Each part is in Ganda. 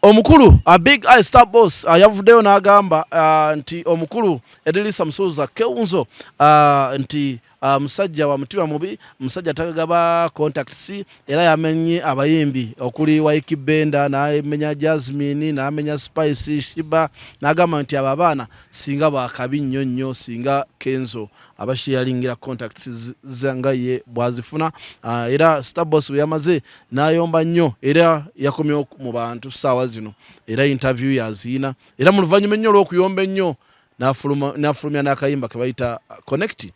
omukulu a big eye star boss yavuddeyo n'agamba nti omukulu Edilisa Musuuza Kenzo nti musajja wa mutima mubi, musajja tagagaba contacts, era yamenye abayimbi okuli Waiki Benda n'amenya Jasmine n'amenya Spice Shiba, n'agamba nti ababaana singa bakabi nnyo singa Kenzo abasharingira contacts zanga ye bwazifuna. Era star boss yamaze n'ayomba nnyo, era yakomye mu bantu sawa zino, era interview yazina, era mu luvannyuma nnyo olw'okuyomba ennyo n'afulumya n'akayimba ke bayita connect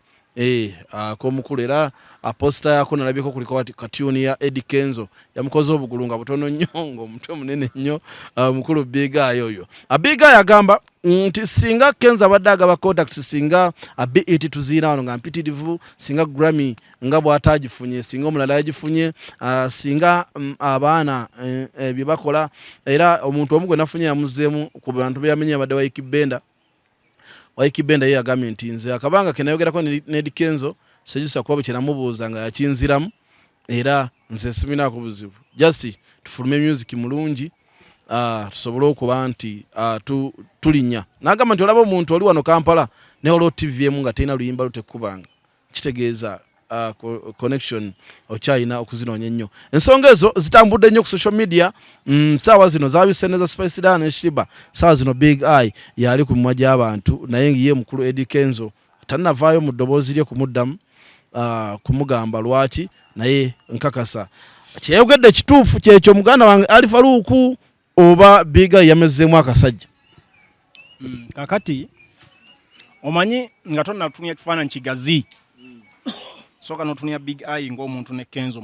ko mukulu. Era posta yako nalabyeko kuliko katuni ya Eddie Kenzo yamukoze obugulunga butono nnyo ng'omutwe munene nnyo mukulu big eye yoyo. Big eye agamba nti singa Kenzo abadde agaba contacts, singa BET tuzina wano nga mpitirivu, singa Grammy nga bw'atagifunye, singa omulala yagifunye, singa abaana bye bakola, era omuntu omu gwe nafunye yamuzeemu ku bantu be yamenye abadde Waiki Benda. Waiki Benda ye agambye nti nze akabanga ke nayogerako ne Eddie Kenzo sejusa kuba bwe namubuuza nga yakinziramu, era nze simina kubuzibu, just tufulume music mulungi tusobole okuba nti tulinya. N'agamba nti olaba omuntu oli wano Kampala ne olwo TV emu nga talina luyimba lutekubanga, kitegeeza connection ochina okuzinoonya nnyo. Ensonga ezo zitambudde nnyo ku social media saawa zino zabiseneza Spice Dan Shiba, saawa zino Big Eye yali ku mwaja abantu, naye ye mukulu Eddie Kenzo tanavaayo mu ddoboozi lye kumuddamu kumugamba lwaki, naye nkakasa kyeyogedde kituufu kyekyo muganda wange Ali Faruku oba Big Eye yamezeemu akasajja. Kakati omanyi nga tonna tunya kifaananyi kigazi, soka notunya Big Eye ng'omuntu ne Kenzo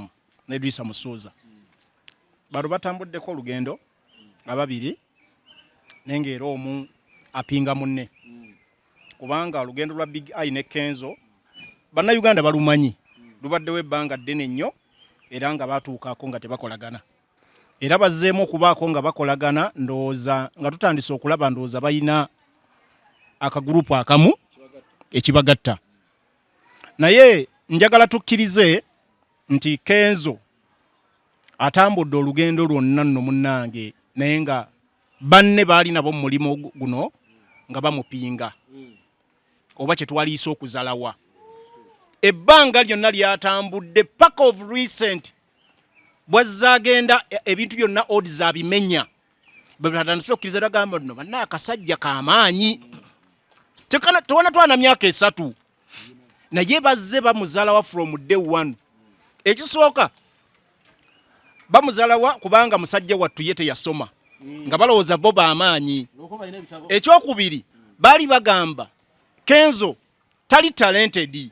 ne Edilisa Musuuza balo batambuddeko olugendo ababiri, nenge era omu apinga munne, kubanga olugendo lwa Big Eye ne Kenzo bannayuganda balumanyi lubaddewo ebbanga ddene nnyo, era nga batuukaako nga tebakolagana, era bazzeemu okubaako nga bakolagana. Ndowooza nga tutandise okulaba, ndowooza bayina akagurupu akamu ekibagatta, naye njagala tukkirize nti Kenzo atambudde olugendo lwonna nno munnange, naye nga banne baali nabo mu mulimo guno nga bamupinga oba kye twaliisa okuzalawa. Ebbanga lyonna lyatambudde pack of recent bwazzagenda ebintu byonna odds abimenya, bwebatandise okkiriza bagamba nno banna akasajja k'amaanyi, tewana twana myaka 3 naye bazze bamuzalawa from day one. Ekisooka bamuzalawa kubanga musajja wattu ye teyasoma nga balowooza Boba amaanyi. Ekyokubiri baali bagamba Kenzo tali talented,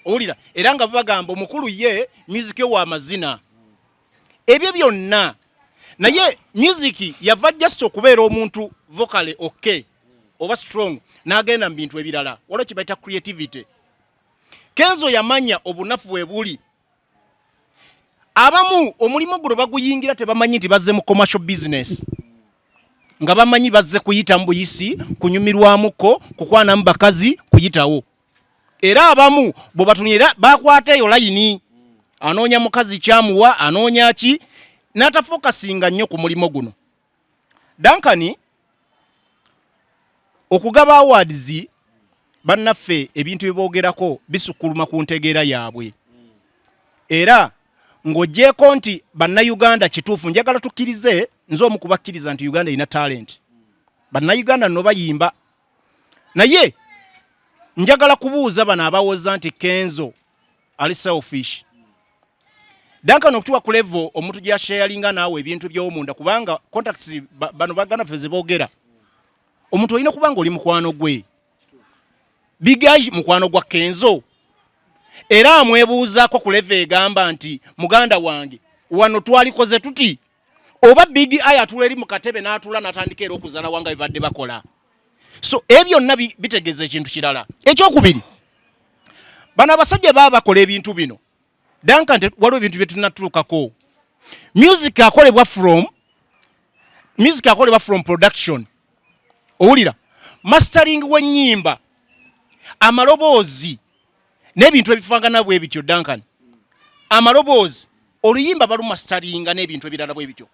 owulira, era nga bagamba omukulu ye music wa mazina. Ebyo byonna naye music yava just okubeera omuntu vocally okay oba strong, n'agenda mu bintu ebirala, waliwo kye bayita creativity. Kenzo yamanya obunafu bwe buli. Abamu omulimu guno baguyingira tebamanyi nti bazze mu commercial business, nga bamanyi bazze kuyita mu buyisi, kunyumirwamuko, kukwanamu bakazi, kuyitawo. Era abamu bo batunira bakwata eyo layini, anoonya mukazi kyamuwa, anoonya ki, n'atafokasinga nnyo ku mulimo guno. Dankani okugaba awards bannaffe ebintu byebogerako bisukuluma ku ntegeera yaabwe, era ng'ogyeko nti bannayuganda kituufu, njagala tukkirize, nze omu kubakkiriza nti Uganda ina talent, bannayuganda nno bayimba, naye njagala kubuuza bano abawoza nti Kenzo ali selfish. Dankani okutuuka ku level omuntu gy'asharinga naawe ebintu by'omunda, kubanga contacts bano baganda ffe ze boogera, omuntu olina kubanga oli mukwano gwe. Big Eye mukwano gwa Kenzo, era amwebuuzaako ku level egamba nti muganda wange wano twalikoze tuti, oba Big Eye atula eri mu katebe n'atula n'atandika era okuzala wanga bibadde bakola. So ebyo byonna bitegeeza ekintu kirala. Ekyokubiri, bano abasajja baba bakola ebintu bino, Dankani waliwo ebintu bye tunatuukako. Music akolebwa from production, owulira, mastering w'ennyimba, amaloboozi n'ebintu ebifangana bwe bityo. Dankani amaloboozi oluyimba balu masteringa n'ebintu ebirala bwe bityo.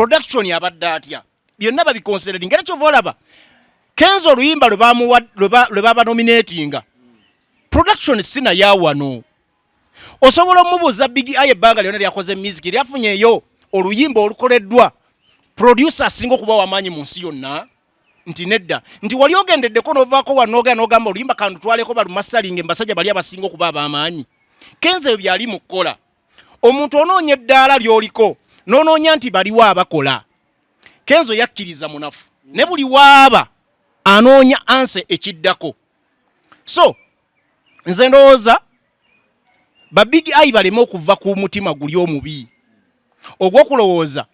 production yabadde atya byonna babiconsidering era kyova olaba Kenzo oluyimba lwe baba nominatinga production sina ya wano osobola omubuuza Big Eye ebbanga lyonna lyakoze music lyafunyeeyo oluyimba olukoleddwa producer asinga okuba wamaanyi mu nsi yonna nti nedda nti wali ogendeddeko n'ovaako n'ogamba oluyimba kantu twaleko balumasalinga embasajja bali abasinga okuba ab'amaanyi Kenzo ebyo byali mu kukola omuntu onoonya eddaala ly'oliko n'onoonya nti baliwo abakola Kenzo yakkiriza munafu ne buli waaba anoonya anse ekiddako so nze ndowooza ba Big Eye baleme okuva ku mutima guli omubi ogw'okulowooza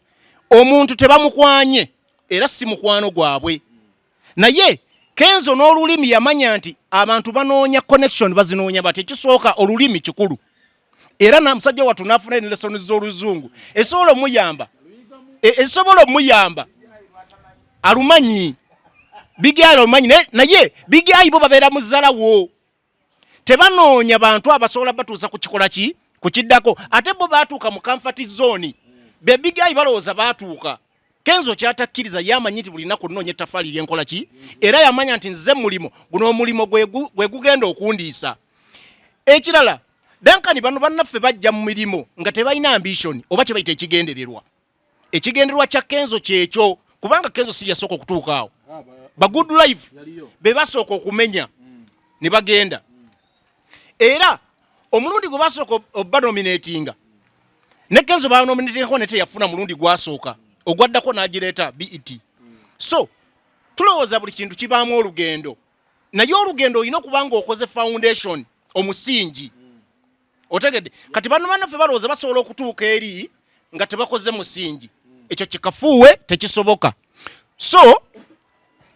omuntu tebamukwanye era si mukwano gwabwe naye Kenzo n'olulimi yamanya nti abantu banoonya connection bazinoonya bati ekisooka olulimi kikulu era na musajja watu nafuna ne lessons z'oluzungu esobola omuyamba alumanyi Big Eye alumanyi naye Big Eye bo babeera muzalawo tebanoonya bantu abasobola batuusa ku kikola ku kiddako ate bo baatuuka mu comfort zone be Big Eye balowooza baatuuka Kenzo kyatakkiriza yamanyi nti buli nnaku nnoonya ettaffaali ly'enkola ki era yamanya nti nze mulimo guno omulimo gwe gugenda okundiisa ekirala dankani bano bannaffe bajja mu mirimo nga tebalina ambition oba kye bayita ekigendererwa kya Kenzo kyekyo kubanga Kenzo si yasooka okutuuka awo ba good life be basooka okumenya ne bagenda era omulundi gwe basooka obanominatinga ne Kenzo banominatingako ne teyafuna mulundi gwasooka ogwaddako n'agireeta BET so tulowooza buli kintu kibaamu olugendo naye olugendo olina okubanga okoze foundation omusingi otegedde kati bano bannaffe balowooza basobola okutuuka eri nga tebakoze musingi ekyo kikafuuwe tekisoboka so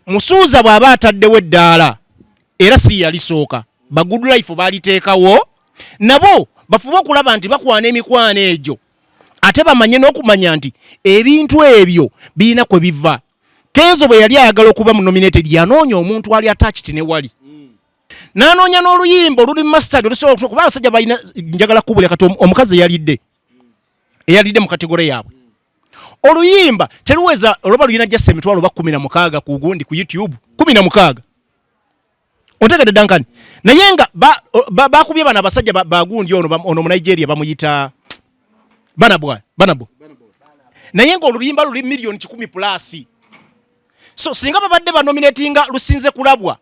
musuuza bw'aba ataddewo eddaala era si yalisooka ba good life baaliteekawo nabo bafube okulaba nti bakwana emikwano egyo ate bamanye n'okumanya nti ebintu ebyo birina kwe biva Kenzo bwe yali ayagala okuba mu nominated yanoonya omuntu ali attached ne wali n'anoonya n'oluyimba oluli mastered olusobola okutuuka kuba abasajja balina njagala kubulya kati omukazi eyalidde mu kategore yaabwe oluyimba teruweza olwoba lulina just emitwalo 16 ku gundi ku YouTube 16 otegedde dankani naye nga bakubye bana abasajja bagundi ono mu Nigeria bamuyita banabo naye nga oluyimba luli million 10 plus so singa babadde banominatinga lusinze kulabwa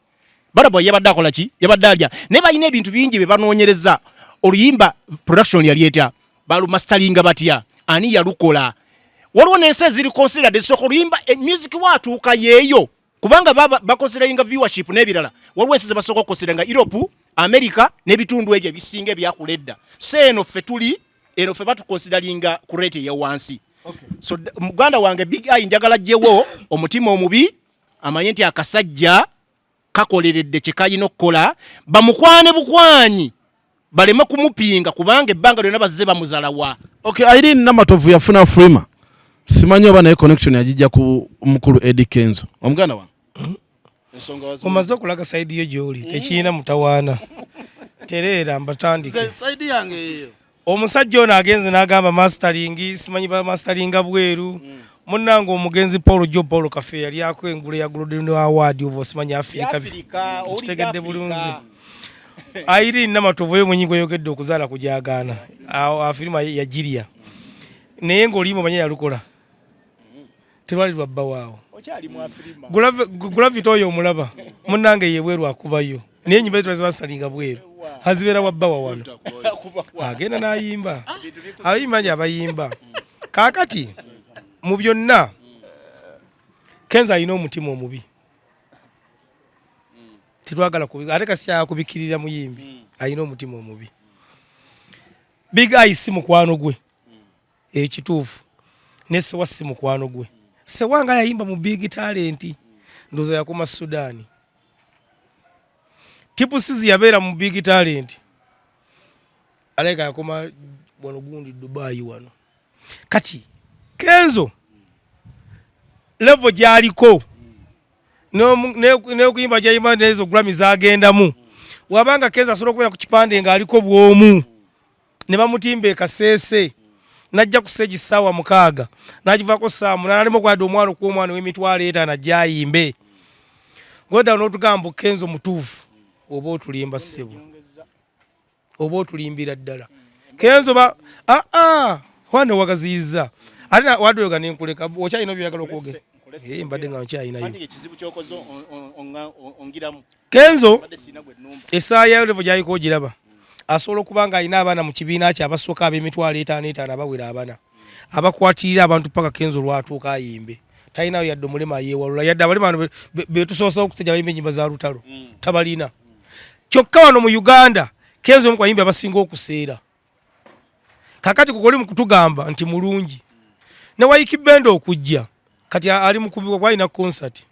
banabo yabadde akola ki yabadde alya ne balina ebintu bingi bye banoonyereza oluyimba production yali etya balumasteringa batya ani yalukola waliwo n'ensi eziri considered ezisooka oluyimba music waatuuka yeeyo kubanga baconsideringa viewership n'ebirala waliwo ensi ze basooka okuconsideringa Europe America n'ebitundu ebyo ebisinga ebyakuledda seeno ffe tuli eno ffe batuconsideringa ku rate ya wansi so muganda wange Big Eye njagala jjewo omutima omubi amanye nti akasajja kakoleredde kye kalina okukola bamukwane bukwanyi baleme kumupinga kubanga ebbanga lyonna bazze bamuzalawa Irene Namatovu yafuna Freema simanyi oba naye connection yagijja ku mukulu Eddie Kenzo omuganda wange omaze okulaga side yo gy'oli tekiina mutawaana tereera mbatandike side yange eyo omusajja ono agenze n'agamba mastering simanyi ba masteringa bweru munnange omugenzi Paul Cafe yali akwengula ya Golden Award of simanyi Africa kitegedde bulunzi Irene Namatovu yo mwenyi gweyogedde okuzaala kujagaana afirima ya Jiria naye ng'olimo manya yalukola tewali lwabba waawo Gravity oyo omulaba munnange yebweru akubayo naye nyimba zetu basalinga bweru hazibeera wabbawa wano agenda n'ayimba abayimba nje abayimba kaakati mu byonna Kenzo alina omutima omubi titwagala ate kasya kubikirira muyimbi alina omutima omubi Big Eye si mukwano gwe ekituufu ne sewa si mukwano gwe sewanga yayimba mu Big Talent ndoza yakoma Sudani Tipu Sizi yabeera mu Big Talent aleka yakoma wano gundi Dubai wano kati Kenzo level gyaliko ne okuyimba gyayimba nezo Grammy zagendamu wabanga Kenzo asobola okubeera ku kipande nga aliko bwomu ne bamutimba Kasese najja ku stage sawa mukaaga nagivaako saa munana alimo kwada omwana okw'omwana w'emitwalo etaano ajja ayimbe ngoda n'otugamba Kenzo mutuufu oba otulimba ssebo oba otulimbira ddala Kenzo wane wagaziyiza ate wadoyoga nenkuleka okyalina byagala okwogera mbadde nga nkyalinayo Kenzo essaawa yayo levo gyayiko ogiraba asobola okuba nga alina abaana mu kibiina kye abasooka ab'emitwalo etaano abawera abana abakwatirira abantu paka Kenzo lwatuuka ayimbe talinayo yadde omulema ayeewalula yadde abalema bano betusoosa okusajja bayimba ennyimba za lutalo tabalina kyokka wano mu Uganda Kenzo omu ku bayimbi abasinga okuseera kakati kukoli mu kutugamba nti mulungi ne Waiki Bendo okujja kati ali mu kubikwa kwalina concert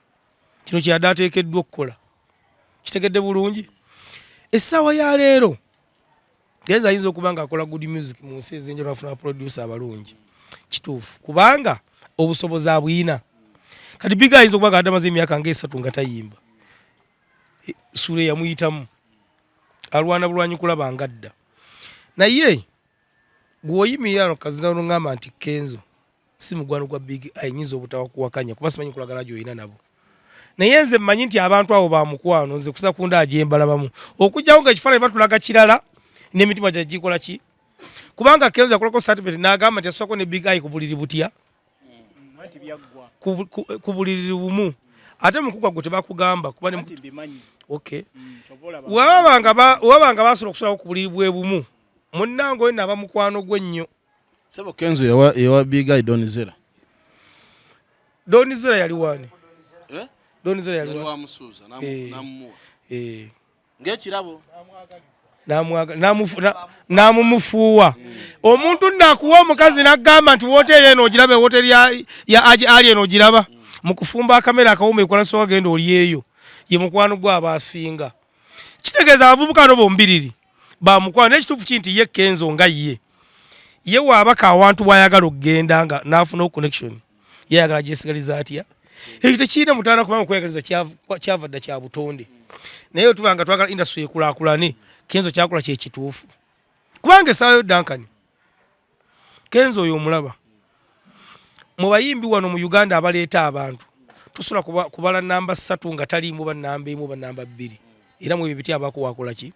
kino kyadde ateekeddwa okukola kitegedde bulungi essaawa ya leero Kenzo ayinza okuba nga akola good music mu nsi ezenjala afuna producer abalungi kituufu kubanga obusobozi abuyina kati biga ayinza okuba nga adamaze emyaka ng'esatu nga tayimba sure yamuyitamu alwana bulwanyi kulaba ngadda naye gwoyimirira no kazinza ngamba nti Kenzo si mugwano gwa big ayinza obutawa kuwakanya kuba simanyi kulagana gyoyina nabo naye nze mmanyi nti abantu abo bamukwano nze kusa kunda ajembalabamu okujjawo nga ekifaananyi batulaga kirala n'emitima gyagikola ki kubanga Kenzo yakolako statement n'agamba nti asooka ne big eye ku buliri butya ku buliri bumu ate mukugwa gwe tebakugamba kuba ne okay wabanga basobola okusulawo ku buliri bwe bumu munnange oyo naba mukwano gwe nnyo sebo Kenzo yawa big eye Donizera yali wani Donizera yali wa musuza namuwa ngekirabo namumufuuwa omuntu nakuwa omukazi nagamba nti woteri eno ogiraba woteri ya ali eno ogiraba mu kufumba kamera akawuma ekola so agenda olyeyo ye mukwano gwa abasinga kitegeeza abavubuka no bombiriri ba mukwano n'ekituufu kinti ye Kenzo nga ye waabaka awantu bwayagala okugenda nga n'afuna connection yayagala gyesigaliza atya ekyo tekiina mutaana kubanga okweyagaliza kyavadda kya butonde naye otubanga twagala industry ekulaakulane Kenzo kyakola kyekituufu kubanga essaawa Duncan Kenzo oyo omulaba mu bayimbi wano mu Uganda abaleeta abantu tusula kubala namba 3 nga taliimu ba namba 1 ba namba 2 era mu bibiti abako wakola ki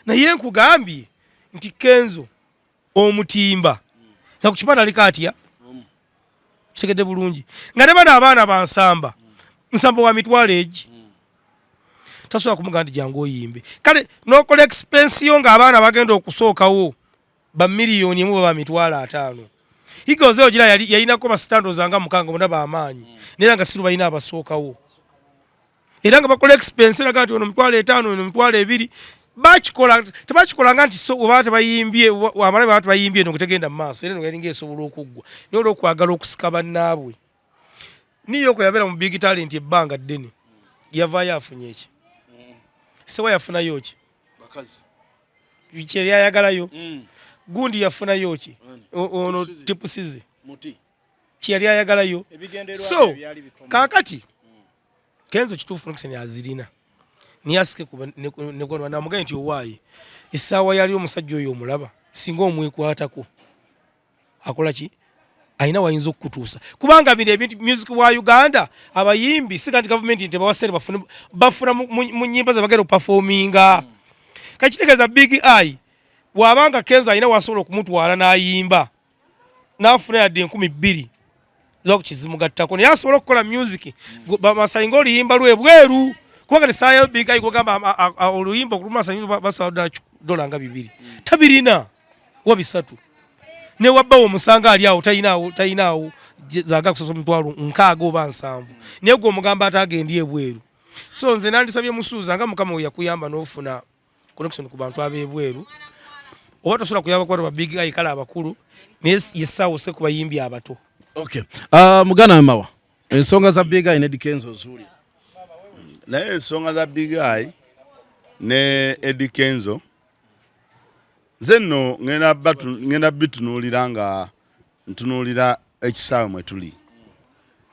naye nkugambye nti Kenzo omutimba na kukipanda likatya kitegedde bulungi nga ne bana abaana bansamba nsamba wa mitwalo egi tasobola kumugamba nti jangu oyimbe kale n'okola expensiyo ng'abaana bagenda okusookawo ba miliyoni emu ba mitwalo 5 higoze ogira yayinako basitando zanga mukanga mundaba amaanyi nera nga siru bayina abasookawo era nga bakola expensiyo laga nti ono mitwalo 5 ono mitwalo 2 tebakikola nga nti oba tebayimbye amala baba tebayimbye no kutegenda mu maaso era no yalinga esobola okuggwa naye olw'okwagala okusika bannaabwe niyo ko yabeera mu big talent ebbanga ddene yavaayo afunye eki sewa yafunayo ki bakazi bikyeri ayagalayo gundi yafunayo ki ono tipusize muti kyeri ayagalayo so kakati Kenzo kituufu nokiseni azirina niyasike nekono na mugaye nti owaye essaawa yali omusajja oyo omulaba singa omwekwatako akola ki aina wayinza okutuusa kubanga bino ebintu music wa Uganda abayimbi sikandi government nti bawasere bafuna mu nyimba ze bagenda performinga kachitegeeza big eye wabanga Kenzo aina wasobola okumutwala n'ayimba n'afuna yadde 12 zokukizimugattako naye asobola okukola music bamasalinga oluyimba lwebweru kubanga nesaayo big eye kugamba oluyimba okulumasalinga basawuda dola nga 2 tabirina wa 3 ne wabbawo omusanga ali awo tayinaawo zaga kusoso mitwalo nkaaga oba 7 naye gwe omugamba atagendye ebweru so nze nandisabye musuuza nga mukama we yakuyamba n'ofuna connection ku bantu ab'ebweru oba tosobola kuyamba kwata ba big eye kala abakulu naye yessaawo se ku bayimbi abato okay mugana wemawa ensonga za big eye ne Kenzo zuli naye ensonga za big eye ne Eddie Kenzo zenno ngena bitunulira nga ntunulira ekisaawe mwe tuli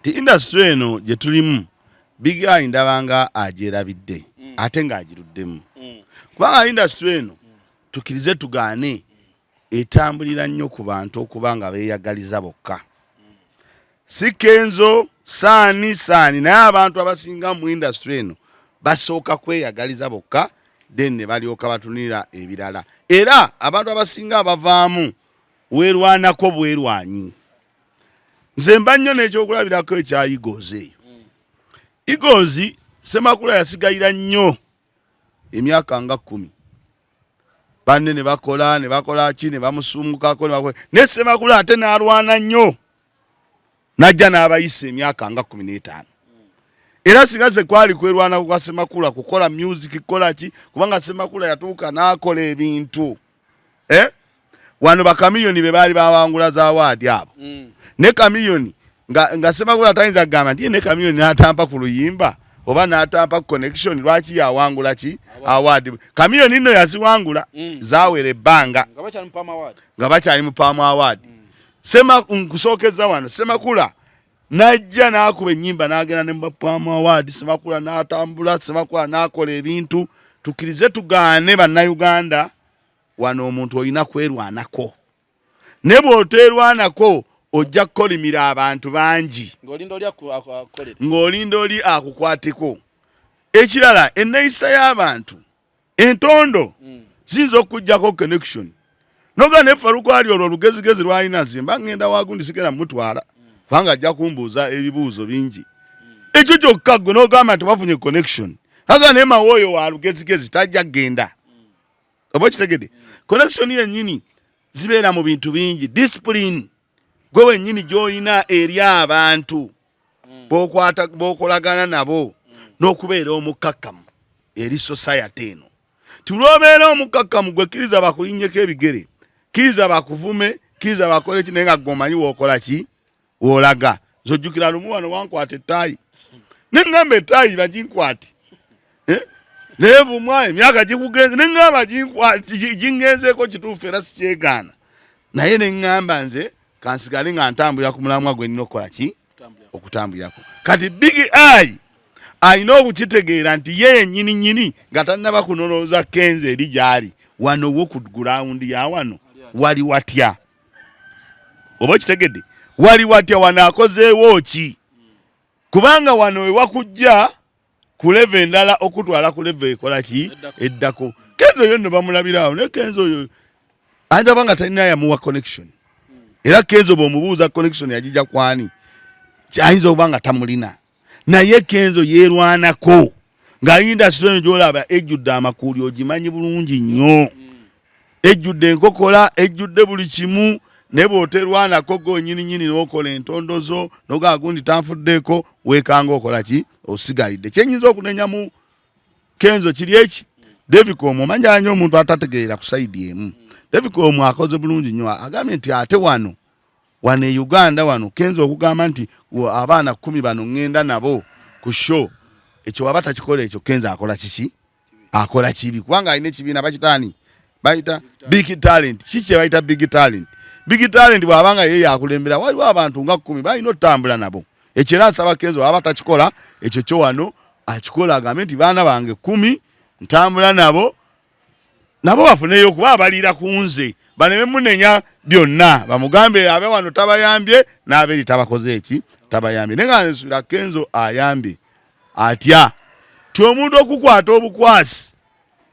ti industry eno gye tulimu big eye ndabanga agyerabidde ate ng'agiruddemu kubanga industry eno tukirize tugaane etambulira nnyo ku bantu okuba nga beeyagaliza bokka. Si Kenzo saani naye abantu abasinga mu industry eno basooka kweyagaliza bokka then ne balyoka batunira ebirala. Era abantu abasinga abavaamu weerwanako bwerwanyi. Nze mba nnyo n'ekyokulabirako ekya Eagles eyo. Eagles Semakula yasigayira nnyo emyaka nga 10. Banne ne bakola ki ne bamusumukako ne Semakula ate n'alwana nnyo. Najja n'abayisa emyaka nga 15. Era singaze kwali kwerwana kwa Semakula kukola music kola ki kubanga Semakula yatuuka n'akola ebintu. Wano bakamiyoni be baali bawangula za award abo. Ne kamiyoni nga Semakula tayinza kugamba nti ne kamiyoni n'atampa ku luyimba oba n'atampa connection lwaki yawangula ki award. Kamiyoni nno yaziwangula zawere ebbanga nga bakyali mu Palm Award. Nkusookeza wano Semakula najja n'akuba ennyimba n'agenda ne mu Palm Award. Semakula n'atambula, Semakula n'akola ebintu. Tukirize tugaane bannayuganda wano omuntu olina kwerwanako. Ne bw'oteerwanako ojja kukolimira abantu bangi ng'olinda oli akukwateko. Ekirala enneeyisa y'abantu entondo ziyinza okujjako connection. Noga ne Faruku ali olwo olugezigezi lwalina zimba ngenda wagundi sigenda mutwala kubanga ajja kumbuuza ebibuuzo bingi. Ekyo kyokka ggwe n'ogamba nti wafunye connection. Aga ne Mawoyo wa lugezigezi tajja kgenda. Oba kitegedde? Connection yennyini zibeera mu bintu bingi. Discipline gwe wennyini gy'olina eri abantu b'okolagana nabo n'okubeera omukakkamu eri society eno. Tulwobeera omukakkamu gwe kkiriza bakulinnyeko ebigere, kkiriza bakuvume, kkiriza bakole ki naye nga gwomanyi wookola ki woolaga. Zojjukira lumu wano wankwata ettaayi ne ngamba ettaayi baginkwati naye bumwa emyaka gikugenze ne ngamba gingenzeeko kituufu era sikyegaana naye ne ngamba nze kansigale nga ntambulira ku mulamwa gwe nina okukola ki okutambulirako. Kati Big Eye ayina okukitegeera nti ye yennyini nga tannaba kunolooza Kenzo eri gy'ali wano wo ku gurawundi ya wano wali watya. Oba okitegedde wali watya wano akozeewo ki kubanga wano we wakujja ku level endala okutwala ku level ekola ki eddako. Kenzo yo nno bamulabirawo ne Kenzo oyo ayinza banga talina yamuwa connection. Era Kenzo bw'omubuuza connection yagijja kwani ayinza okuba nga tamulina naye Kenzo yeerwanako nga industry gy'olaba ejjudde amakuuli ogimanyi bulungi nnyo. Ejjudde enkokola, ejjudde buli kimu. Ne bw'oterwanako gonnyini n'okola entondozo noga gundi tanfuddeeko weekanga okola ki osigalidde. Kyenyinza okunenya mu Kenzo kiri eki David Komu omanya nnyo omuntu atategeera ku sayidi emu. David Komu akoze bulungi nnyo agambye nti ate wano e Uganda wano Kenzo okugamba nti abaana 10 bano ngenda nabo ku show ekyo waba takikola ekyo Kenzo akola kiki akola kibi kubanga alina ekibiina bakitaani bayita big talent. Kiki bayita big talent? Big talent bw'abanga ye yakulembera waliwo abantu nga 10 balina otambula nabo. Ekyo era nsaba Kenzo waba takikola ekyo kyo wano akikola agambe nti baana bange 10 ntambula nabo bafuneyo kuba abalira ku nze baneme munenya byonna bamugambe abe wano tabayambye n'abeeri tabakoze eki tabayambye. Naye nga nsula Kenzo ayambye atya ti omuntu okukwata obukwasi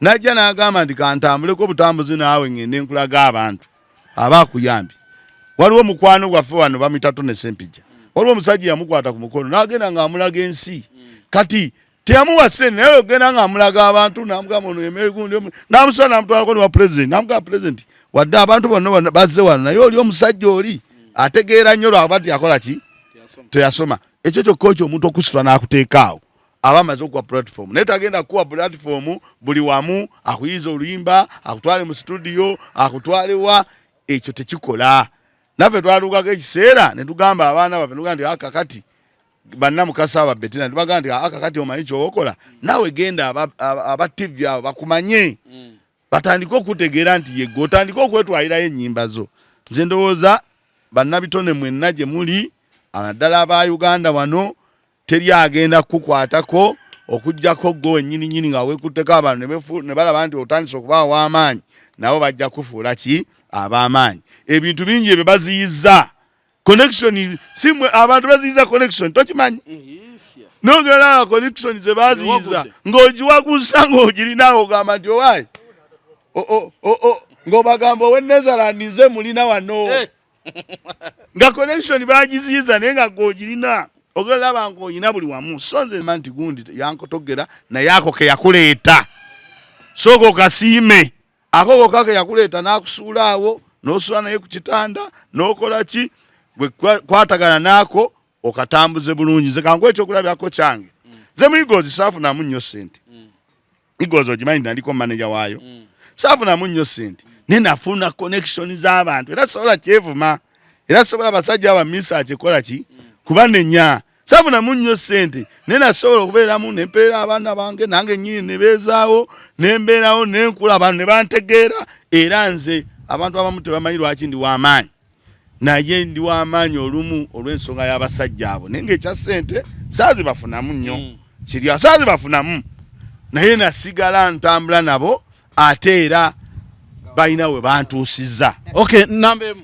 najja n'agamba nti kantambuleko obutambuzi naawe ngende nkulaga abantu aba akuyambye. Waliwo mukwano gwaffe wano bamuyita Tone Sempija. Waliwo omusajja yamukwata ku mukono n'agenda ng'amulaga ensi. Kati teyamuwa ssente naye ogenda ng'amulaga abantu n'amugamba ono yemewe gundi n'amusala n'amutwalako ne wa president n'amugamba president wadde abantu bonna bazze wano naye oli omusajja oli ategeera nnyo lwaba tiyakola ki teyasoma. Ekyo kyokka ekyo omuntu okusitula n'akuteekaawo aba amaze okuwa platform. Naye tagenda kuwa platform buli wamu akuyiza oluyimba akutwale mu studio akutwalewa. Ekyo tekikola. Naffe twaluukako ekiseera ne tugamba abaana baffe tugamba nti akakati bannamukasa ababetina tubagamba nti akakati omanyi kyokola naawe genda aba TV abo bakumanye batandike okutegeera nti yegwe otandike okwetwalirayo ennyimba zo. Nze ndowooza bannabitone mwenna gye muli naddala aba Uganda wano teri agenda kukwatako okujjako gwe wennyini nga weekutteko abantu ne balaba nti otandise okuba w'amaanyi nabo bajja kufuula ki abamanyi ebintu bingi ebyo baziyiza connection simwe abantu baziyiza connection tokimanyi nogera connection ze baziyiza ngojiwagusa ngojirinawo gamba nti owai ngobagamba wenezarani nze mulina wano nga connection bagiziyiza naye nga gojirina ogolaba ng'oyina buli wamu so nze manti gundi yankotogera naye ako ke yakuleeta soko kasiime akoko kake yakuleeta n'akusuula awo n'osuula naye ku kitanda n'okola ki bwe kwatagana naako okatambuze bulungi nze kangu ekyokulabirako kyange nze muyigozi saafunamu nnyo ssente igozi ogimanyi naliko manager waayo saafunamu nnyo ssente naye nafuna connection z'abantu era sobola kyevuma era sobola abasajja abamisa akikola ki kuba nenya saafunamu nnyo ssente naye nasobola okubeeramu nempeera abaana bange nange nnyini ne beezaawo nembeerawo nenkula abantu ne bantegeera era nze abantu abamu tebamanyi lwaki ndi w'amaanyi naye ndi w'amaanyi olumu olw'ensonga y'abasajja abo naye ng'ekya ssente saazibafunamu nnyo kirya saazibafunamu naye nasigala ntambula nabo ate era balina we bantuusizza okay nambemu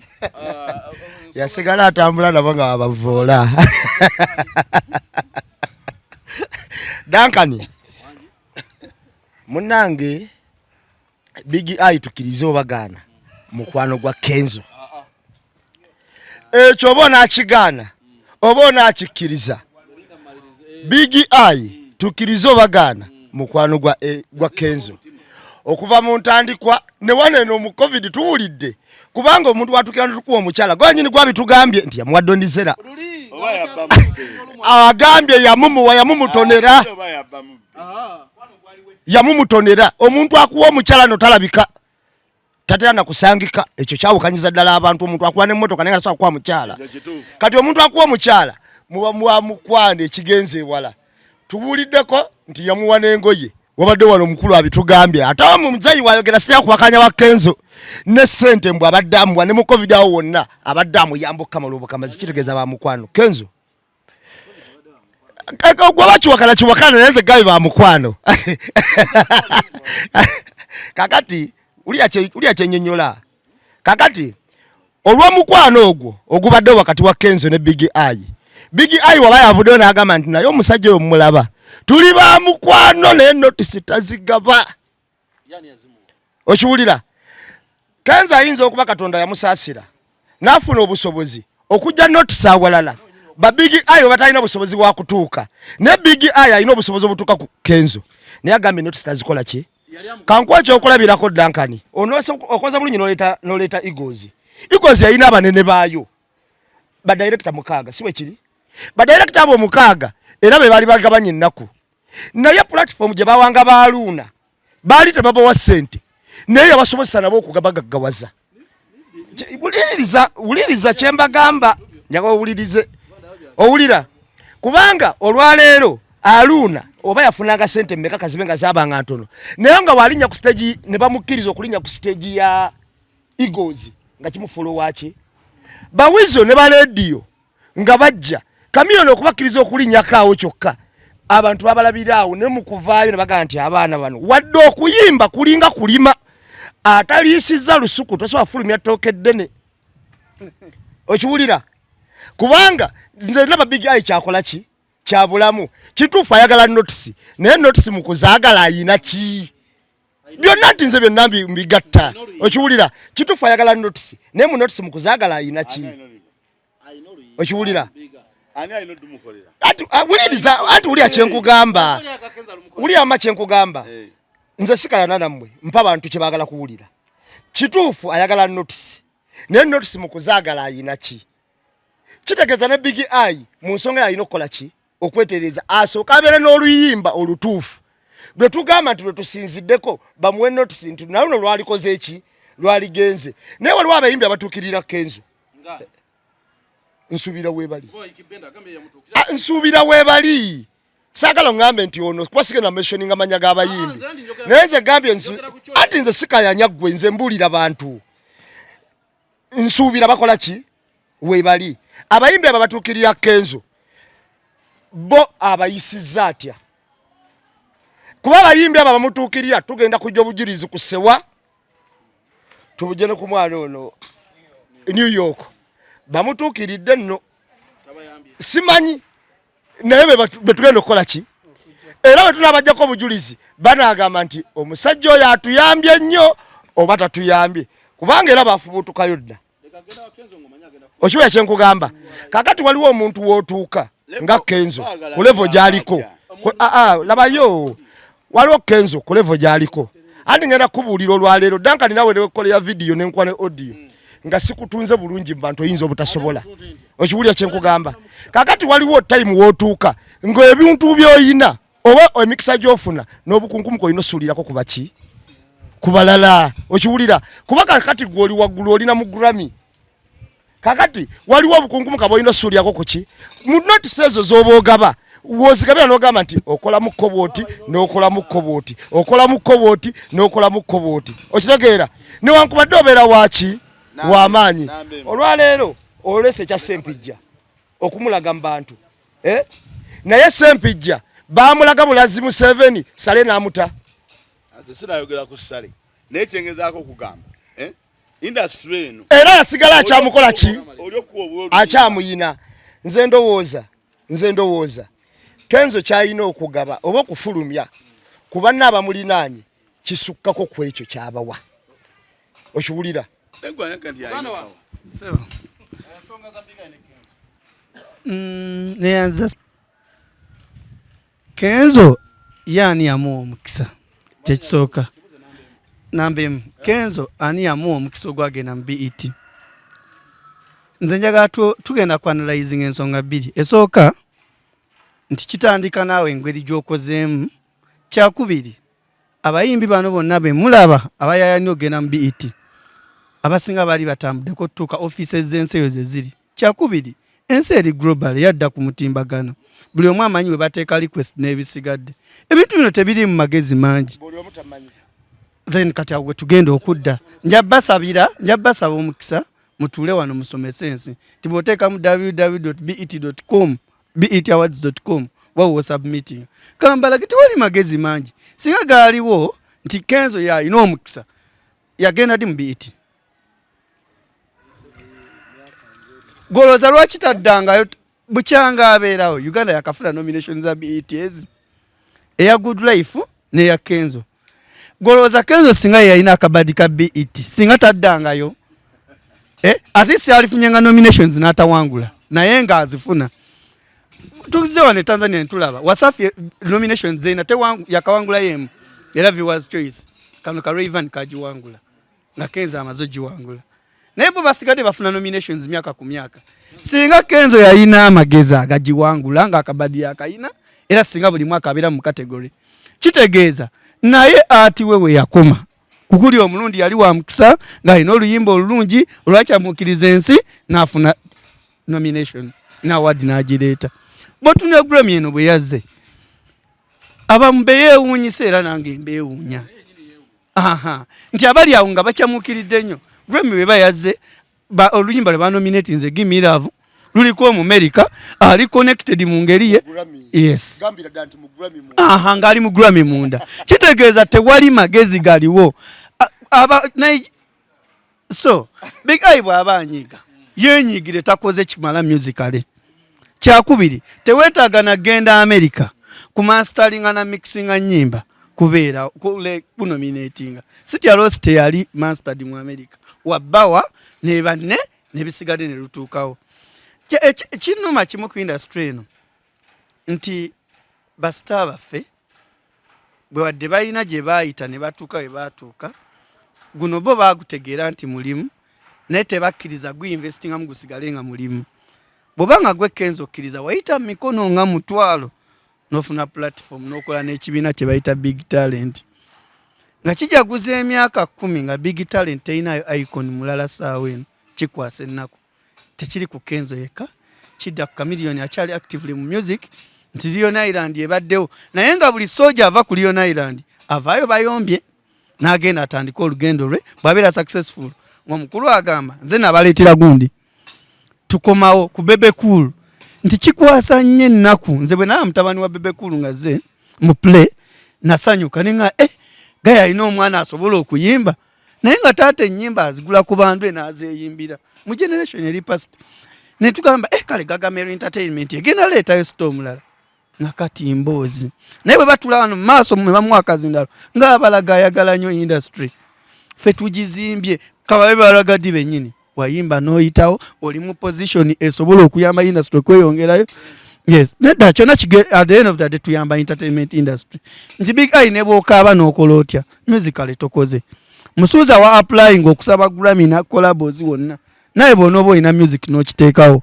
yasigala atambula nabo nga babavoola Dankani munange Big Eye tukirize obagaana mukwano gwa Kenzo ekyo bona akigana obona akikiriza Big Eye tukirize obagaana mukwano gwa Kenzo okuva mu ntandikwa ne waneno mu covid tuwulidde kubanga omuntu watukira ntukuwa omukyala gwanyini gwabitugambye nti yamuwadonizera agambye yamumutonera omuntu akuwa omukyala no talabika tatera na kusangika ekyo kyawukanyiza ddala abantu omuntu akuwa n'emmotoka naye asobola kuwa mukyala kati omuntu akuwa omukyala muba mukwane ekigenze ewala tubuuliddeko nti yamuwa n'engoye wabadde wano omukulu abitugambye ate mu muzayi wayogera sitya kubakanya wa Kenzo ne ssente mbw abadde amuwa ne mu covid awo wonna abadde amuyamba okkamala obukamazi kitegeeza ba mukwano Kenzo gwe bakiwakana kiwakana naye nze gabi ba mukwano kakati uliya kyennyonnyola kakati olw'omukwano ogwo ogubadde wakati wa Kenzo ne Big Eye waba yavuddeyo n'agamba nti naye omusajja oyo mulaba tuli ba mukwano naye notisi tazigaba okiwulira Kenzo ayinza okuba Katonda yamusaasira n'afuna obusobozi okujja notisi awalala ba Big Eye batalina busobozi bwa kutuuka ne Big Eye alina obusobozi obutuuka ku Kenzo naye agambye notisi tazikola ki kankuwa ekyokulabirako Dankani okoza bulungi n'oleeta Emboozi yalina abanene baayo badirekita 6 si bwe kiri badirekita abo 6 era be bali bagabanya ennaku naye platform gye bawanga baaluuna baali tebabawa ssente naye yabasobozesa nabo okugabagaggawaza wuliriza kyembagamba njaga owulirize owulira kubanga olwaleero aluuna oba yafunanga ssente mmeka kazibe nga zaabanga ntono naye nga walinnya ku stage ne bamukkiriza okulinnya ku stage ya Emboozi nga kimufolowaki bawizo ne balediyo nga bajja kamiyoni okubakkiriza okulinnyako awo kyokka abantu babalabira awo ne mukuvaayo ne bagamba nti abaana bano wadde okuyimba kulinga kulima ataliisizza lusuku tosobola fulumya ttooke eddene okiwulira kubanga nze ndaba Big Eye kyakola ki kyabulamu kituufu ayagala notisi naye notisi mukuzaagala ayina ki byonna nti nze byonna mbigatta okiwulira kituufu ayagala notisi naye mu notisi mukuzaagala ayina ki okiwulira anti uliya kyenkugamba uliyama kyenkugamba nze sikayana nammwe mpa abantu kye baagala kuwulira kituufu ayagala notisi naye notisi mukuzaagala ayina ki kitegeeza ne Big Eye mu nsonga yalina okukola ki okwetereeza asooka abeere n'oluyimba olutuufu bwe tugamba nti lwe tusinziddeko bamuwe notisi nti naluno lwalikoze eki lwaligenze naye waliwo abayimbi abatuukirira Kenzo nsuubira weebali saagala ngambe nti ono kuba sigenda mentioninga amanya g'abayimbi naye nze gambye anti nze sikayanya ggwe nze mbuulira bantu nsuubira bakola ki weebali abayimbi abo batuukirira Kenzo bo abayisizza atya kuba abayimbi abo bamutuukirira tugenda kujja obujulizi ku Sewa tubujene ku mwana ono New York bamutuukiridde nno simanyi naye betugenda okukola ki era bwe tunabajjako obujulizi banagamba nti omusajja oyo atuyambye nnyo oba tatuyambye kubanga era bafubutukayo dda okiwulira kyenkugamba kakati waliwo omuntu wootuuka nga Kenzo ku level gy'aliko labayo waliwo Kenzo ku level gy'aliko andi ngenda kubuulira olwaleero Duncan nawe newekolera video nenkuwa ne audio nga sikutunze bulungi mu bantu oyinza obutasobola okiwulira kyenkugamba kakati waliwo time wootuuka ng'ebintu by'oyina oba emikisa gy'ofuna n'obukunkumu koyina osuulirako kuba ki kubalala okiwulira kuba kakati gw'oli waggulu olina mu Grammy kakati waliwo obukunkumu kaboyina osuulirako ku ki mu notisi ezo z'oboogaba wozigabira n'ogamba nti okola mu kkobooti n'okola mu kkobooti okola mu kkobooti n'okola mu kkobooti okitegeera newankubadde obeera waki w'amaanyi olwaleero olese ekya Sempijja okumulaga mu bantu naye Sempijja baamulaga Mulazi Museveni Sale n'amuta sirayogera ku Sale naye kyengezaako okugamba industry eno era yasigala akyamukola ki akyamuyina nze ndowooza Kenzo kyayina okugaba oba okufulumya ku banne abamulinaanye kisukkako ku ekyo kyabawa okiwulira neyanza Kenzo yani yamuwa omukisa kyekisooka nambemu Kenzo ani yamuwa omukisa ogwagenda mu BET nze njagala tugenda ku analyzing ensonga bbiri esooka nti kitandika naawe engeri gy'okozeemu kyakubiri abayimbi bano bonna be mulaba abayayani ogenda mu BET abasinga bali batambuddeko tutuuka offices z'ensi eyo ze ziri kyakubiri ensi eri global yadda ku mutimbagano buli omu amanyi we bateeka request n'ebisigadde ebintu bino tebiri mu magezi mangi then kati awo tugenda okudda njabasaba omukisa mutuule wano musomese ensi tiboteekamu www.bet.com betawards.com wawo submitting kambala kitwali magezi mangi singa gaaliwo nti Kenzo yalina omukisa yagenda di mu BET goloza lwaki taddangayo bukyanga abeerawo Uganda yakafuna nomination za BET eya Good Life neya Kenzo goloza Kenzo singa yalina akabadi ka BET singa taddangayo ate si alifunyenga nominations n'atawangula naye nga azifuna tukize wane Tanzania ntulaba Wasafi nominations zena yakawangula yemu era viewers choice kano ka Raven kajiwangula nga Kenzo amazo jiwangula naye bo basigade bafuna nominations myaka ku myaka singa Kenzo yalina amagezi agajiwangula nga akabadi yakayina era singa buli mwaka abera mu category kitegeeza naye ati wewe yakoma kukuli omulundi yali wa mukisa nga ino oluyimba olulungi olwakyamukiriza ensi n'afuna nomination na award n'agireeta botuna Grammy eno bwe yazze abambe yeewuunyisa era nange mbeewuunya nti abali awo nga bakyamukiridde nnyo Grammy bwe bayazze oluyimba lwe banominate nze Give Me Love luliko mu America ali connected mu ngeri ye yes ng'ali mu Grammy munda kitegeeza tewali magezi galiwo so Big Eye bw'aba anyiga yeenyigire takoze kimala musicale kyakubiri teweetaaga nagenda America ku masteringa na mixinga nnyimba kubeera kunominatinga Sitya Ross teyali mastered mu America wabbawa ne banne ne bisigadde ne lutuukawo kinuma kimu ku industry eno nti basita baffe bwe wadde balina gye baayita ne batuuka we baatuuka guno bo baagutegeera nti mulimu naye tebakkiriza guinvestinga mu gusigale nga mulimu bw'oba gwe Kenzo okkiriza wayita mu mikono nga mutwalo n'ofuna platform n'okola n'ekibiina kye bayita Big Talent nga kijaguza emyaka 10 nga Big Talent eyinayo icon mulala saawa eno kikwasa ennaku tekiri ku Kenzo yekka kidda ku Chameleone akyali actively mu music nti Lion Island ebaddewo naye nga buli soja ava ku Lion Island avaayo bayombye n'agenda atandika olugendo lwe bw'abeera successful omukulu agamba nze nabaleetera gundi tukomawo ku Bebe Cool nti kikwasa nnyo ennaku nze bwe naba mutabani wa Bebe Cool nga ze mu play nasanyuka nenga gaya alina omwana asobola okuyimba naye nga taata ennyimba azigula ku bantu enazeeyimbira mu generation eri past ne tugamba kale Gagamero Entertainment egenda leetayo sita omulala nakati Emboozi naye bwe batula wano mu maaso mwe bamuwa akazindalo ng'abalaga ayagala nnyo industry ffe tugizimbye kababe balagadi bennyini wayimba n'oyitawo oli mu position esobola okuyamba industry okweyongerayo. Yes, nedda kyonna at the end of the day tuyamba entertainment industry. Nti Big Eye ne bw'okaaba n'okola otya musically tokoze. Musuuza wa applying okusaba Grammy na collabos wonna. Naye bw'onooba olina music n'okiteekawo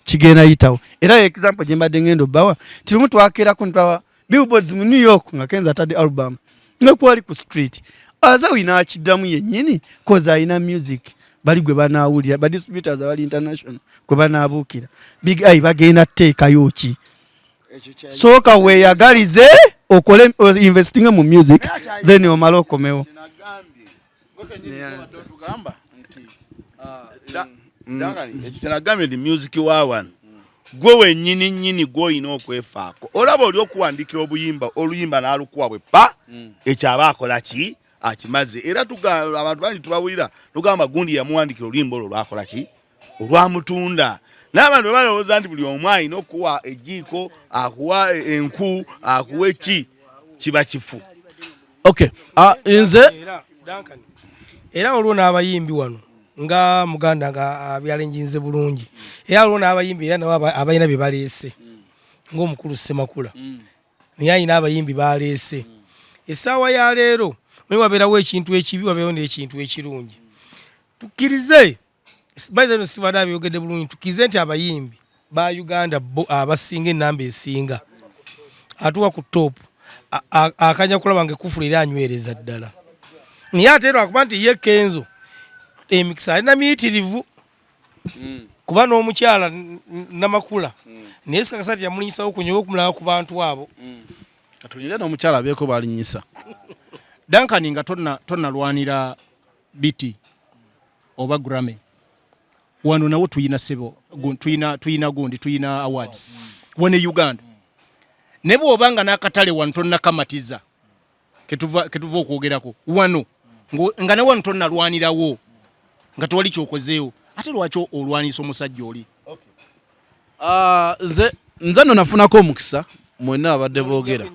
kigenda yitawo. Era example gye mbadde ngenda obbawa ti lumu twakeerako ntwawa billboards mu New York nga Kenzo atadde album nga kwali ku street. Aza wina akiddamu yennyini koza alina music. Bali gwe banaawulira ba distributors abali international gwe banaabuukira Big Eye bagenda teekayo ki sooka weeyagalize okole investing mu music then omala okomewo. Ekitenagambye ndi music wawan gwe wennyini nnyini gw'olina okwefaako olaba oli okuwandikira oluyimba n'alukuwa bwe pa ekyaba akola ki akimaze era tugamba abantu bangi tubawulira tugamba gundi yamuwandikira oluyimba olwo lwakola ki olwamutunda n'abantu balowooza nti buli omu alina okuwa ejiiko akuwa enku akuwa eki kiba kifu. Okay, nze era olwo n'abayimbi wano nga muganda nga abyalenjinze bulungi era olwo n'abayimbi era nabo abalina bye baleese ng'omukulu Ssemakula naye alina abayimbi baleese essaawa ya leero mwe wabeerawo ekintu ekibi wabeerawo n'ekintu ekirungi. Tukkirize baizano sivada byogedde bulungi tukkirize nti abayimbi ba Uganda abasinga ennamba esinga atuwa ku top akanya kulaba ng'ekufulu era anywereza ddala naye ate era akuba nti ye Kenzo emikisa alina miyitirivu kuba n'omukyala Namakula naye sikakasati yamulinyisa okunyoba okumulaba ku bantu abo katunyire n'omukyala abeeko balinyisa Duncan nga tonnalwanira biti oba Grammy wano nawo tuyina sebo tuyina gundi tuyina awards wano Uganda ne bw'obanga n'akatale wano tonnakamatiza ketuva okwogerako wano nga ne wano tonnalwanirawo nga tewali kyokozeewo ate lwaki olwanisa omusajja oli? nze no nafunako omukisa mwenna abadde boogera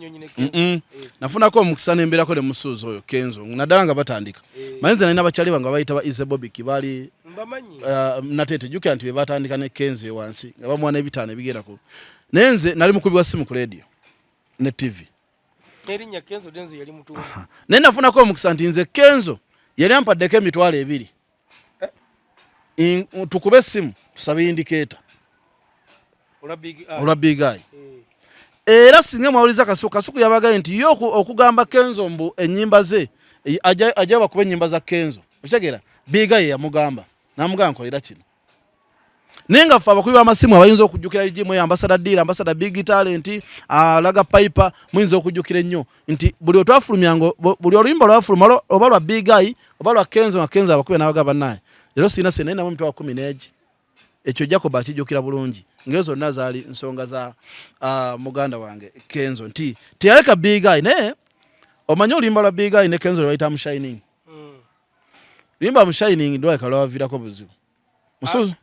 nafunako omukisa nembeerako ne musuuzi oyo Kenzo naddala nga batandika manyi nze nalina bakyali bange bayita ba Isebobiki baali natete jjukira nti be batandika ne Kenzo ewansi nga bamuwa n'ebitaano ebigerako naye nze nali mukubi wa simu ku radio ne TV erinnya Kenzo denze yali mutundu naye nafunako omukisa nti nze Kenzo yali ampaddeko emitwalo 2 tukube essimu tusabe indicator olwa Big Eye era singa mwawuliza Kasuku yabagaye nti yo okugamba Kenzo mbu ennyimba ze ajja bakuba ennyimba za Kenzo okitegeera Big Eye yamugamba namugamba nkolera kino naye nga ffe abakubi b'amasimu abayinza okujjukira ligimu ambassador Dira ambassador Big Talent alaga Piper muyinza okujjukira ennyo nti buli otwafulumyango buli oluyimba lwafuluma oba lwa Big Eye oba lwa Kenzo nga Kenzo abakube n'abagamba naye leero sina sene namu mitwalo 10 ekyo Jacob akijjukira bulungi ngezo zonna zaali nsonga za muganda wange Kenzo nti teyaleka Big Eye naye omanyi oluyimba lwa Big Eye ne Kenzo lwayita mu Shining luyimba mu Shining ndo yakalwavirako buzibu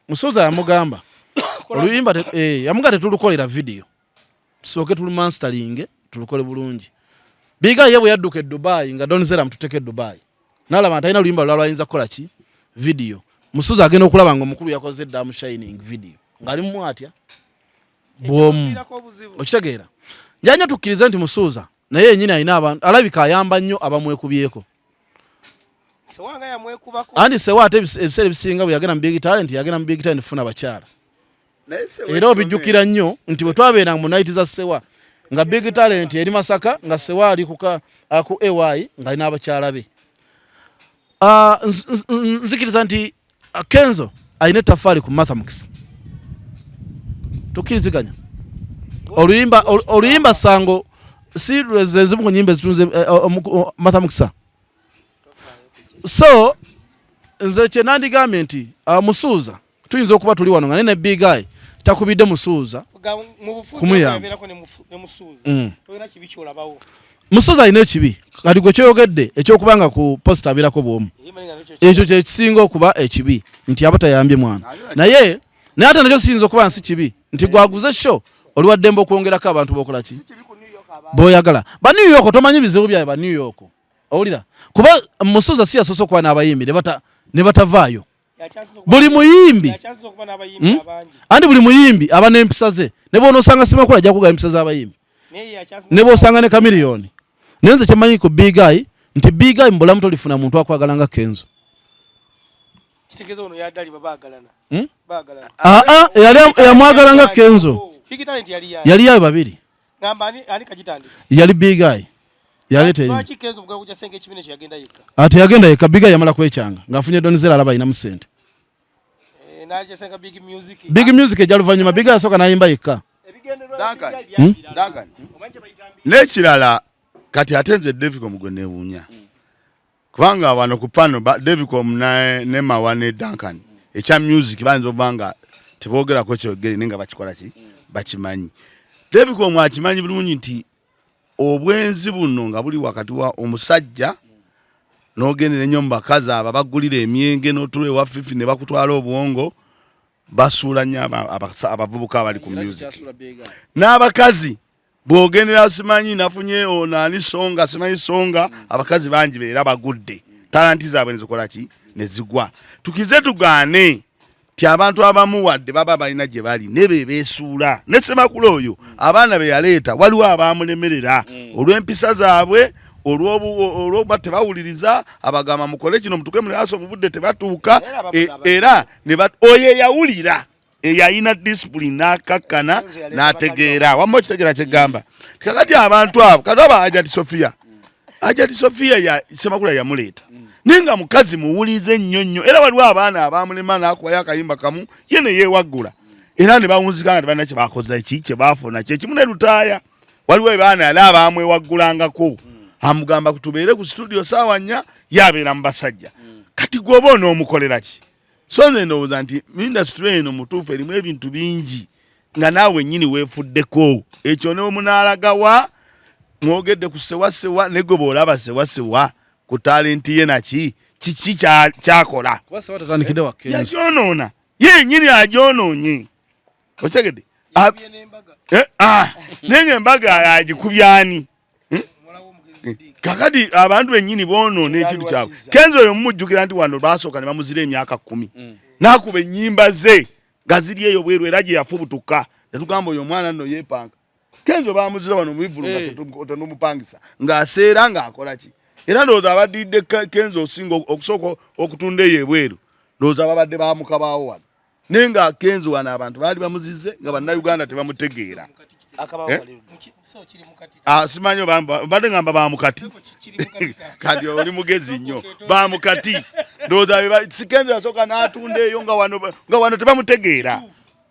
musuuza yamugamba oluyimba yamugamba tetulukolera video tusooke tulumanstalinge tulukole bulungi Big Eye bwe yadduka e Dubai nga Donzera mututeke e Dubai nalaba atalina oluyimba lwalwayinza kukola ki video musuuza agenda okulaba nga omukulu yakoze dda mu Shining video ngali mu atya bwomu okitegeera njanja tukkiriza nti musuuza naye yennyini alina abantu alabika ayamba nnyo abamwekubyeko sewanga yamwekubako andi sewa ate ebiseera ebisinga bwe yagenda mu Big Talent yagenda mu Big Talent funa bakyala era obijjukira nnyo nti bwe twabeeranga mu night za sewa nga Big Talent eri Masaka nga sewa ali ku AY nga alina abakyala be nzikiriza nti Kenzo alina ettaffaali ku mathematics tukkiriziganya oluyimba sango si zimu ku nnyimba ezitunze mathematics so nze kye nandigambye nti musuuza tuyinza okuba tuli wano nga ne Big Eye takubidde musuuza kumuyamba Musoza alina ekibi kati gwe kyoyogedde ekyokubanga ku posta abirako bwomu ekyo kyekisinga okuba ekibi nti aba tayambye mwana naye ate nakyo siyinza okuba nsi kibi nti gwaguze sho oliwa ddembe okwongerako abantu bokola ki boyagala ba New York tomanyi bizibu byabe ba New York owulira kuba Musoza si yasoose okuba n'abayimbi ne batavaayo buli muyimbi andi buli muyimbi aba n'empisa ze ne bw'onoosanga Semakula ajja kugaba empisa z'abayimbi ne bw'osanga ne Kamiliyoni naye nze kyemanyi ku Big Eye nti Big Eye mu bulamu tolifuna muntu akwagala nga Kenzo yamwagala nga Kenzo yali yayo babiri yali Big Eye ate yagenda yekka Big Eye yamala kwekyanga ng'afunye Donizera alaba ayinamu ssente Big Music ejja luvannyuma Big Eye yasooka n'ayimba yekka n'ekirala kati ate nze Devicom gwe neewuunya kubanga wano ku pano Devicom ne Mawa ne Duncan ekya music bayinza okuba nga teboogerako kyogere naye nga bakikola ki bakimanyi Devicom akimanyi bulungi nti obwenzi buno nga buli wakati wa omusajja n'ogendera ennyo mu bakazi abo bagulira emyenge n'otula ewa fifi ne bakutwala obwongo basuula nnyo abavubuka abali ku music n'abakazi bw'ogendera simanyi nafunye onaani songa simanyi songa abakazi bangi beera bagudde talanti zaabwe nezikola ki nezigwa tukize tugaane ti abantu abamu wadde baba balina gye bali ne be beesuula ne Semakula oyo abaana be yaleeta waliwo abaamulemerera olw'empisa zaabwe olwoba tebawuliriza abagamba mukole kino mutuke mulaaso mu budde tebatuuka era oyo eyawulira eyayina discipline n'akakkana n'ategeera wamma okitegeera kyegamba kakati abantu abo kati aba Ajati Sofia Semakula yamuleeta naye nga mukazi muwulize nnyo era waliwo abaana abaamulema n'akubayo akayimba kamu ye ne yeewaggula era ne bawunzika nga tebalina kye bakoza kye baafuna kyekimu ne lutaaya waliwo abaana yali abaamwewaggulangako amugamba kutubeere ku studio saawa nnya yabeera mu basajja kati gwoba onoomukolera ki so nze ndowooza nti industry eno mutuufu erimu ebintu bingi nga naawe nnyini weefuddeko ekyo ne munaalaga mwogedde ku sewasewa negwe bw'olaba sewasewa ku talenti ye naki kiki kyakola yakyonoona ye nnyini agyonoonye otegedde naye nga embaga agikubyani kakati abantu bennyini boonoona ekintu kyabwe Kenzo oyo mumujjukira nti wano baasooka ne bamuzira emyaka 10 n'akuba ennyimba ze nga ziri eyo bweru era gye yafubutuka netugamba oyo omwana nno yeepanga Kenzo baamuzira wano mubivulu nga tonumupangisa ng'aseera ng'akola ki era ndowooza abaddiridde Kenzo osinga okusooka okutunda eyo ebweru ndowooza babadde baamukabaawo wano naye nga Kenzo wano abantu baali bamuzize nga bannayuganda tebamutegeera simanyi mbadde ngamba bamukati kati oli mugezi nnyo bamukati ndowooza Kenzo yasooka n'atunda eyo nga wano tebamutegeera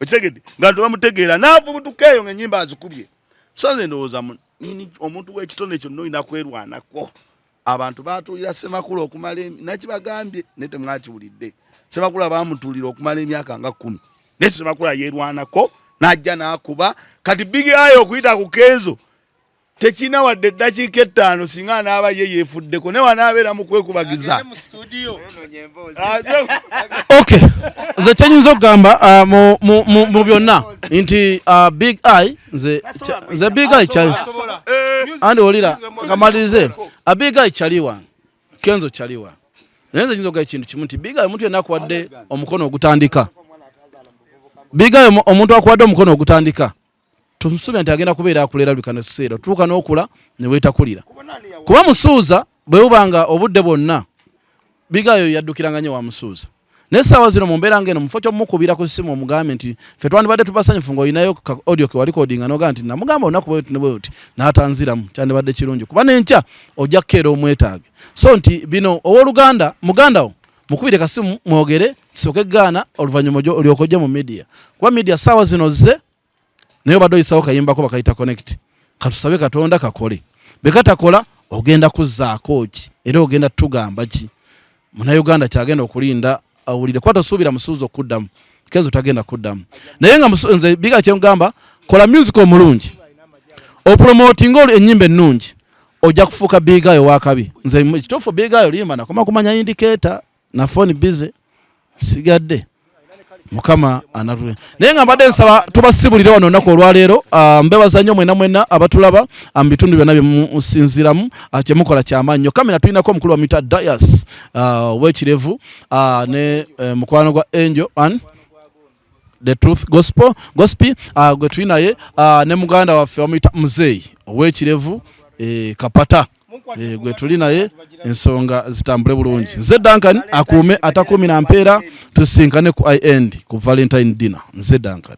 okitegedde nga tebamutegeera n'avubutuka eyo ng'ennyimba azikubye so nze ndowooza omuntu w'ekitone kyonna olina kwerwanako abantu baatuulira Semakula okumala nakibagambye naye temwakiwulidde Semakula baamutuulira okumala emyaka nga 10 naye Semakula yeerwanako n'ajja n'akuba kati Big Eye okuyita ku Kenzo tekina wadde eddakiika 5 singa anaaba ye yeefuddeko naye wanaabeera mu kwekubagiza okay nze kyenyinza okugamba mu byonna nti Big Eye nze Big Eye kyali andi olira kamalirize Big Eye kyaliwa Kenzo kyaliwa naye nze nyinza okugamba ekintu kimu nti Big Eye omuntu yenna akuwadde omukono ogutandika Big Eye omuntu akuwadde omukono ogutandika tumusubira nti agenda kubeera akulera buli kano kiseera tutuuka n'okula ne weetakulira kuba musuuza bwe bubanga obudde bwonna Big Eye yaddukiranga nnyo wa musuuza naye essaawa zino mu mbeera ng'eno mufo kyomukubira ku ssimu omugambe nti ffe twandibadde tubasanyufu ng'olinayo audio ke walikodinga n'ogaa nti namugamba olunaku bwe buti n'atanziramu kyandibadde kirungi kuba n'enkya ojja kukeera omwetaage so nti bino owooluganda muganda wo mukubire kasimu mwogere kisooke Ghana oluvannyuma olyoka ojja mu media kuba media ssaawa zino zze naye obadde oyisawo kayimbako bakayita connect katusabe Katonda kakole bwe katakola ogenda kuzzaako ki era ogenda tugamba ki munnayuganda kyagenda okulinda awulire kuba tosuubira musuuzi okuddamu Kenzo tagenda kuddamu naye nga nze Big Eye kyemugamba kola music omulungi opromotinga ennyimba ennungi ojja kufuuka bigayo wakabi. Nze kituufu bigayo limba nakoma kumanya indicator na phone busy sigadde. Mukama anatule. Naye nga mbadde nsaba tubasibulire wano olunaku olwaleero, mbebaza nnyo mwena abatulaba bitundu byonna bye musinziramu kye mukola ky'amaanyi nnyo. Kamera tulinako omukulu wa Mita Dias w'Ekirevu ne mukwano gwa Angel and The Truth Gospel gwe tuli naye ne muganda waffe wamuyita Muzeeyi ow'Ekirevu Kapata gwe tuli naye ensonga zitambule bulungi. Nze Duncan akuume atakuumi na mpeera tusinkane ku end ku Valentine dinner. Nze Duncan.